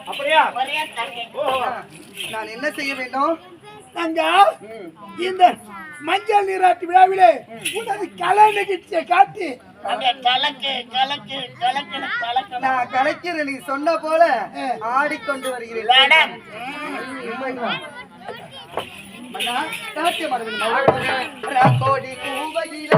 அப்படியா? நான் என்ன செய்ய வேண்டும்? இந்த மஞ்சள் நீராட்டு விழாவிலே உனது கலை நிகழ்ச்சியை காட்டி நான் கலைக்கிறேன். நீ சொன்ன போல ஆடிக்கொண்டு வருகிறேன். கோடி கூவையில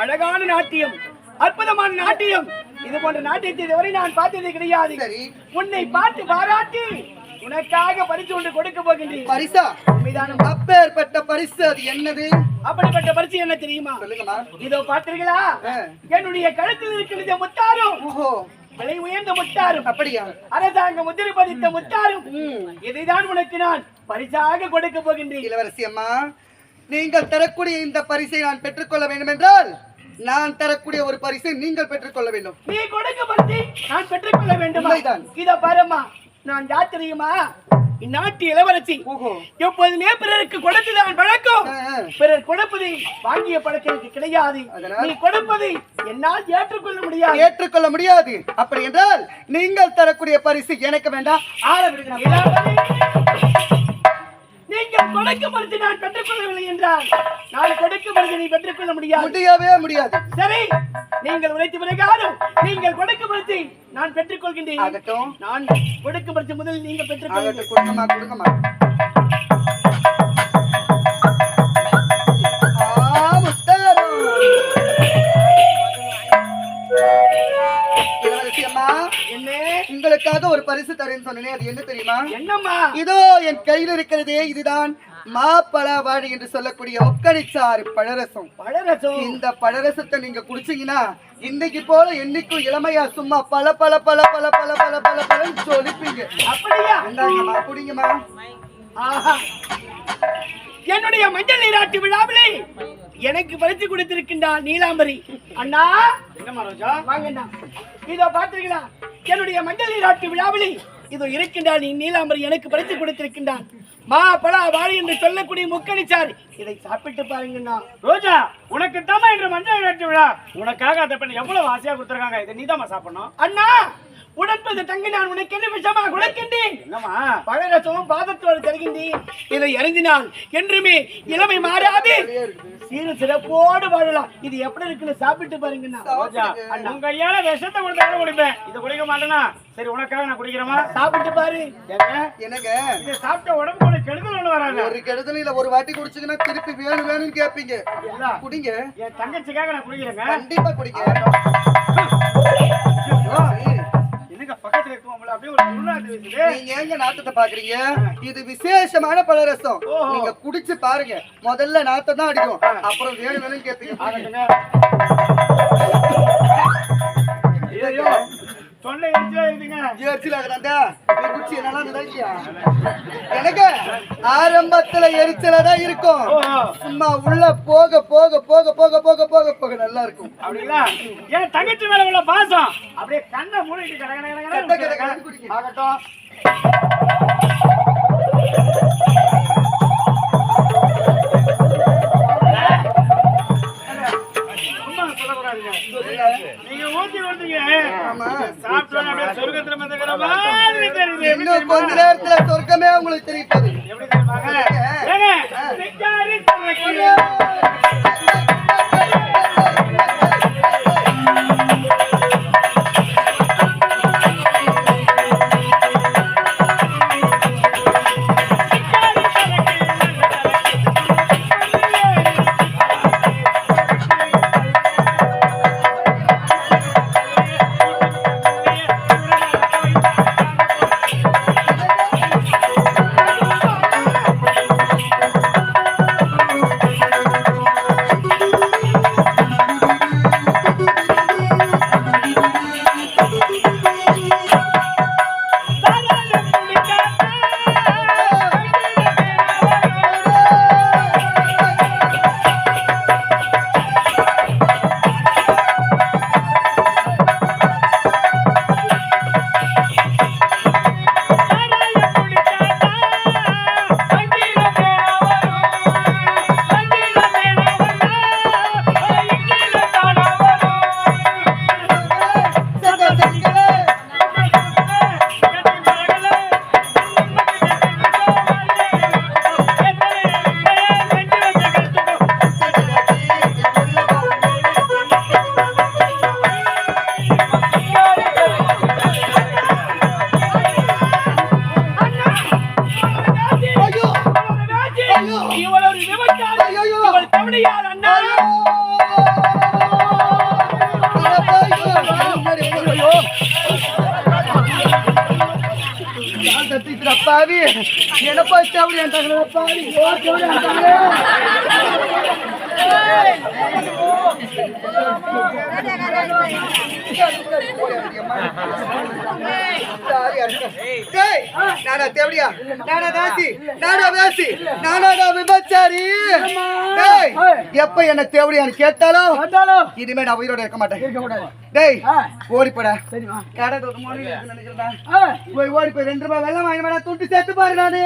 அழகான நாட்டியம், அற்புதமான நாட்டியம். இது போன்ற நாட்டியத்தை இதுவரை நான் பார்த்தது கிடையாது. உன்னை பார்த்து பாராட்டி உனக்காக பரிசு ஒன்று கொடுக்க போகின்றேன். பரிசா? அப்பேற்பட்ட பரிசு அது என்னது? அப்படிப்பட்ட பரிசு என்ன தெரியுமா? இதோ பார்த்தீர்களா, என்னுடைய கழுத்தில் இருக்கிற முத்தாரும், விலை உயர்ந்த முத்தாரும், அப்படியா அரசாங்க முத்திரை பதித்த முத்தாரும், இதைதான் உனக்கு நான் பரிசாக கொடுக்க போகின்றேன். இளவரசி அம்மா, நீங்கள் தரக்கூடிய இந்த பரிசை நான் பெற்றுக்கொள்ள வேண்டும் என்றால் நான் தரக்கூடிய ஒரு பரிசை நீங்கள் பெற்றுக்கொள்ள வேண்டும். நீ கொடுக்க பரிசை நான் பெற்றுக்கொள்ள வேண்டுமா? இதோ பாருமா, நான் யார் தெரியுமா? இந்நாட்டு இளவரசி. எப்போதுமே பிறருக்கு கொடுத்துதான் பழக்கம். பிறர் கொடுப்பதை வாங்கிய பழக்கம் எனக்கு கிடையாது. நீ கொடுப்பதை என்னால் ஏற்றுக்கொள்ள முடியாது. அப்படி என்றால் நீங்கள் தரக்கூடிய பரிசு எனக்கு வேண்டாம். நீங்கள் கொடுக்கும் பரிசு நான் பெற்றுக்கொள்ளவில்லை என்றால் நான் கொடுக்கும் பரிசு நீ பெற்றுக்கொள்ள முடியாது. சரி, நீங்கள் உழைத்த பிரகாரம் நீங்கள் கொடுக்கும் பரிசை நான் பெற்றுக்கொள்கின்றேன். நான் கொடுக்கும் பரிசு முதலில் நீங்கள் பெற்றுக்கொள்ளுங்கள். உங்களுக்காக ஒரு பரிசு தரேன்னு சொன்னேன். அது என்ன தெரியுமா? என்னம்மா? இதோ என் கையில் இருக்கிறதே, இதுதான் மாப்பழவாடி என்று சொல்லக்கூடிய முக்கணிச்சாறு பழரசம். இந்த பழரசத்தை நீங்க குடிச்சீங்கன்னா இன்னைக்கு போல என்னைக்கும் இளமையா சும்மா பல பல பல பல பல பல பல பல சொல்லிப்பீங்க. அப்படியா? இந்தாங்கம்மா, குடிங்கம்மா. என்னுடைய மஞ்சள் நீராட்டு விழாவிலே எனக்கு பரிசு கொடுத்திருக்கின்றார் நீலாம்பரி. அண்ணா, வாங்கண்ணா. இதோ பாத்தீங்களா, என்னுடைய மஞ்சள் நீராட்டு விழாவிலே இதோ இருக்கின்றார் நீலாம்பரி எனக்கு பரிசு கொடுத்திருக்கின்றான். மா பழா வாழை என்று சொல்லக்கூடிய முக்கணிச்சாறு இதை சாப்பிட்டு பாருங்கண்ணா. ரோஜா உனக்கு தாமா என்று மஞ்சள் வெட்டி விழா உனக்காக அதை பண்ணி எவ்வளவு ஆசையா கொடுத்துருக்காங்க. இதை நீதாமா சாப்பிடணும். அண்ணா உடன்பது தங்கி நான் உனக்கு என்ன விஷயமா உழைக்கின்றேன். என்னமா பழரசமும் பாதத்தோடு தருகின்றேன். இதை அறிந்தினால் என்றுமே இளமை மாறாது சீர சிறப்போடு வாழலாம். இது எப்படி இருக்குன்னு சாப்பிட்டு பாருங்கண்ணா. உங்க கையால விஷத்தை கொடுத்தாலும் குடிப்பேன். இதை குடிக்க மாட்டேனா? சரி உனக்காக நான் குடிக்கிறேமா? சாப்பிட்டு பாரு. எனக்கு இதை சாப்பிட்ட உடம்பு உனக்கு கெடுதல் ஒண்ணு வராது. ஒரு கெடுதல் இல்ல. ஒரு வாட்டி குடிச்சுங்கன்னா திருப்பி வேணும் வேணும்னு கேட்பீங்க. குடிங்க. என் தங்கச்சிக்காக நான் குடிக்கிறேங்க. கண்டிப்பா குடிங்க. பக்கத்துல இருக்கவங்கள அப்படியே ஒரு துர்நாற்றம் வீசுது. நீங்க எங்க நாத்தத்தை பாக்குறீங்க? இது விசேஷமான பழரசம். நீங்க குடிச்சு பாருங்க. முதல்ல நாத்தம் தான் அடிக்கும், அப்புறம் வேணும் வேணும் கேட்பீங்க. ஐயோ தொண்டை எரிச்சலா இருக்குங்க. எரிச்சல் ஆகுறாண்டா. நீ குடிச்சு என்னன்னா நினைக்கியா? எனக்கு ஆரம்பத்துல எரிச்சலா தான் இருக்கும். சும்மா உள்ள போக போக போக போக போக போக போக நல்லா இருக்கும். அப்படிங்களா? ஏன் தங்கச்சி மேல உள்ள பாசம் அப்படியே கண்ணை மூடிட்டு ஆகட்டும். நீங்க ஊத்தி வந்தீங்க சாப்பிட்டு சொர்க்கத்துல மந்திர மாதிரி தெரியுது. இன்னும் கொஞ்ச நேரத்துல சொர்க்கமே உங்களுக்கு தெரியுது. எப்படி தெரியுமாங்க? பாவி என்னப்பா ஸ்டவ்லி ಅಂತಾங்களே பாவி ஸ்டவ்லி ಅಂತಾங்களே டேய் நானா தேவடியா நானா தாசி நானா வேசி நானாடா விபச்சாரி டேய் எப்ப என்ன தேவடியான்னு கேட்டாலும் இனிமே நான் உயிரோட இருக்க மாட்டேன் டேய் ஓடி போடா சரிமா கடை ஒரு மோனி நினைக்கிறடா போய் ஓடி போய் 2 ரூபாய் வெல்லம் வாங்கி வேணா துண்டு சேர்த்து பாரு நானே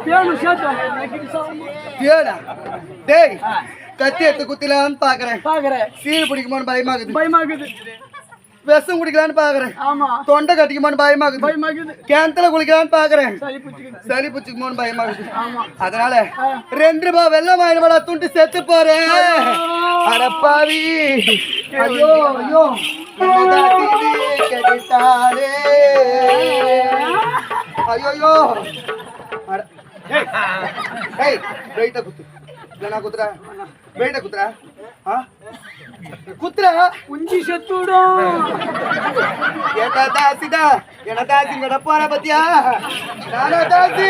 தேவனு சேர்த்து தேடா டேய் கத்தி எடுத்து குத்திலான்னு பாக்குறேன் சீல் பிடிக்குமான்னு பயமாகுது விஷம் குடிக்கலான்னு பாக்குறேன் தொண்டை கட்டிக்குமான்னு பயமாகுது கிணத்துல குளிக்கலான்னு பாக்குறேன் சளி பிடிச்சிக்குமோன்னு பயமாகுது அதனால 2 ரூபாய் வெல்லம் வாங்கி வேணா துண்டு சேர்த்து போறேன் அடப்பாவி ஐயோ ஐயோ கெடுத்தாரே ஐயோ ஏய் வெயிட்ட குத்து இல்ல நான் குத்துறேன் வெயிட்ட குத்துறா குத்துறா குஞ்சி செத்துடும் ஏட்டா தாசிடா என்ன தாசி கிட்ட போற பத்தியா நானா தாசி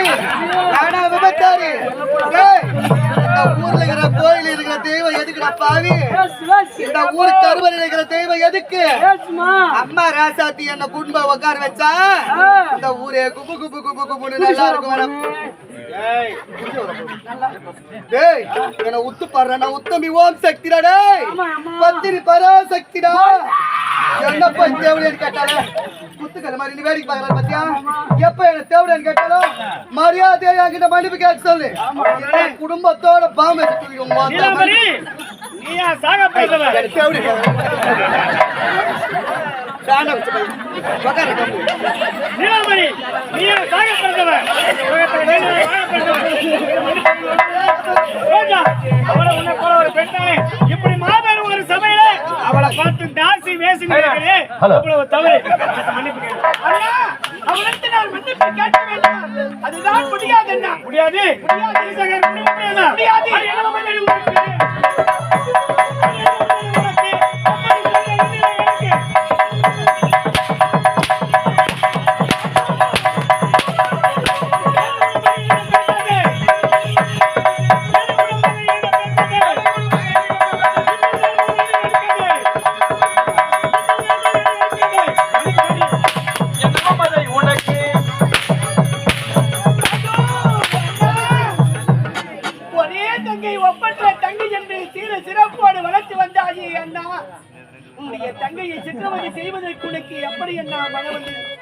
நானா விபத்தாரி இந்த ஊர்ல இருக்கிற கோயில் இருக்கிற தெய்வம் எதுக்குடா பாவி இந்த ஊர் கருவறையில் இருக்கிற தெய்வம் எதுக்கு அம்மா ராசாத்தி என்ன குடும்ப உட்கார வச்சா இந்த ஊரே குபு குபு குபு குபுன்னு நல்லா இருக்கும் டேய் என்ன உத்து பாடுற நான் உத்தமி ஓம் சக்திடா டேய் பத்திரி பராசக்திடா என்ன பஞ்சவளின்னு கேட்டாலே குத்துக்கள் மாதிரி நீ வேடிக்கை பார்க்கற பத்தியா எப்ப என்ன தேவடன் கேட்டாலும் மரியாதையா என்கிட்ட மன்னிப்பு கேட்க சொல்லு இல்ல குடும்பத்தோட பாம்பு நீலாம்பரி, நீயா சாக போறவ? நீலாம்பரி, நீயா சாக போறவ? ரோஜா, அவளை உன்னை போல ஒரு பெண்ணாலே இப்படி மாபெரும் ஒரு சபையில அவளை பார்த்து தாசி வேசி நினைக்கிறே அவ்வளவு தவறு. மன்னிப்பு கேளு. அண்ணா, அவளுக்கு நான் மன்னிப்பு கேட்க வேண்டாம். அதுதான் முடியாது அண்ணா. முடியாது முடியாது. சிறப்போடு வளர்த்து வந்தாயே அண்ணா. உன்னுடைய தங்கையை சித்திரவதை செய்வதற்கு உனக்கு எப்படி என்ன மனம் வந்தது?